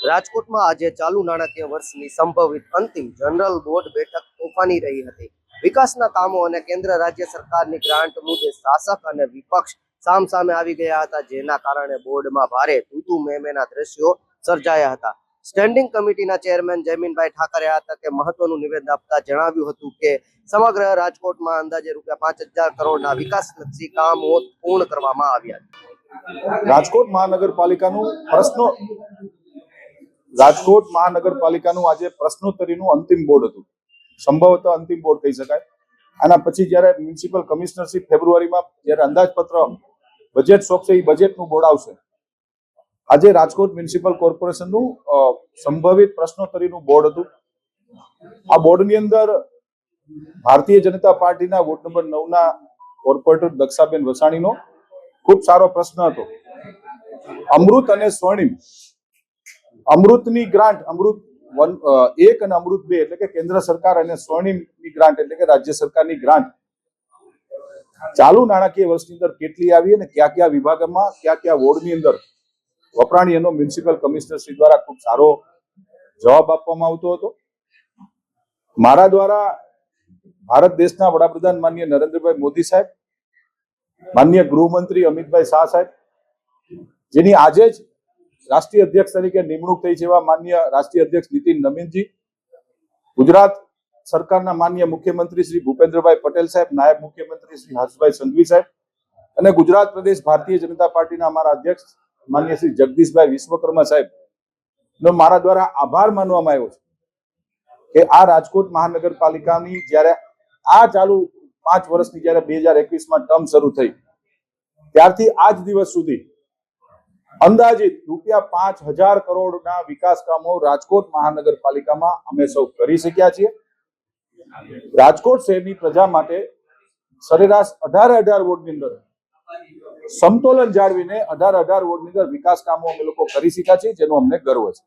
રાજકોટમાં આજે ચાલુ નાણાકીય વર્ષની સંભવિત અંતિમ જનરલ બોર્ડ બેઠક તોફાની રહી હતી. વિકાસના કામો અને કેન્દ્ર રાજ્ય સરકારની ગ્રાન્ટ મુદ્દે શાસક અને વિપક્ષ સામસામે આવી ગયા હતા, જેના કારણે બોર્ડમાં ભારે તૂતુ મેમેના દ્રશ્યો સર્જાયા હતા. સ્ટેન્ડિંગ કમિટીના ચેરમેન જયમીનભાઈ ઠાકરે આ તકે મહત્વનું નિવેદન આપતા જણાવ્યું હતું કે સમગ્ર રાજકોટમાં અંદાજે ₹5,000 કરોડના વિકાસલક્ષી કામો પૂર્ણ કરવામાં આવ્યા છે. રાજકોટ મહાનગરપાલિકાનું આજે પ્રશ્નોત્તરીનું અંતિમ બોર્ડ હતું, સંભવતઃ અંતિમ બોર્ડ કહી શકાય. આના પછી જ્યારે મ્યુનિસિપલ કમિશનરશીપ ફેબ્રુઆરીમાં જ્યારે અંદાજપત્ર બજેટ સોંપશે, એ બજેટનું બોર્ડ આવશે. આજે રાજકોટ મ્યુનિસિપલ કોર્પોરેશનનું સંભવિત પ્રશ્નોત્તરીનું બોર્ડ હતું. આ બોર્ડની અંદર ભારતીય જનતા પાર્ટીના વોર્ડ નંબર 9ના કોર્પોરેટર દક્ષાબેન વસાણીનો ખૂબ સારો પ્રશ્ન હતો. અમૃત અને સ્વર્ણિમ, અમૃતની ગ્રાન્ટ, અમૃત 1 અને અમૃત 2 એટલે કે કેન્દ્ર સરકાર અને સ્વર્ણિમની ગ્રાન્ટ એટલે કે રાજ્ય સરકારની ગ્રાન્ટ ચાલુ નાણાકીય વર્ષની અંદર કેટલી આવી અને કયા કયા વિભાગમાં કયા કયા વોર્ડની અંદર વપરાણી, એનો મ્યુનિસિપલ કમિશનરશ્રી દ્વારા ખૂબ સારો જવાબ આપવામાં આવતો હતો. મારા દ્વારા ભારત દેશના વડાપ્રધાન માનનીય નરેન્દ્રભાઈ મોદી સાહેબ, માનનીય ગૃહમંત્રી અમિતભાઈ શાહ સાહેબ, જેની આજે જ રાષ્ટ્રીય અધ્યક્ષ તરીકે નિમણૂક થઈ છે એવા માનનીય રાષ્ટ્રીય અધ્યક્ષ નીતિન નવીનજી, ગુજરાત સરકારના માનનીય મુખ્યમંત્રી શ્રી ભૂપેન્દ્રભાઈ પટેલ સાહેબ, નાયબ મુખ્યમંત્રી શ્રી હર્ષભાઈ સંઘવી સાહેબ અને ગુજરાત પ્રદેશ ભારતીય જનતા પાર્ટીના અમારા અધ્યક્ષ માનનીય શ્રી જગદીશભાઈ વિશ્વકર્મા સાહેબ નો મારા દ્વારા આભાર માનવામાં આવ્યો છે કે આ રાજકોટ મહાનગરપાલિકાની જ્યારે આ ચાલુ 5 વર્ષની જ્યારે 2021માં ટર્મ શરૂ થઈ ત્યારથી આજ દિવસ સુધી અંદાજિત ₹5,000 કરોડના વિકાસ કામો રાજકોટ મહાનગરપાલિકામાં અમે સૌ કરી શક્યા છીએ. રાજકોટ શહેરની પ્રજા માટે સરેરાશ 18 વોર્ડની અંદર સમતોલન જાળવીને 18 વોર્ડની અંદર વિકાસ કામો અમે લોકો કરી શક્યા છીએ, જેનો અમને ગર્વ છે.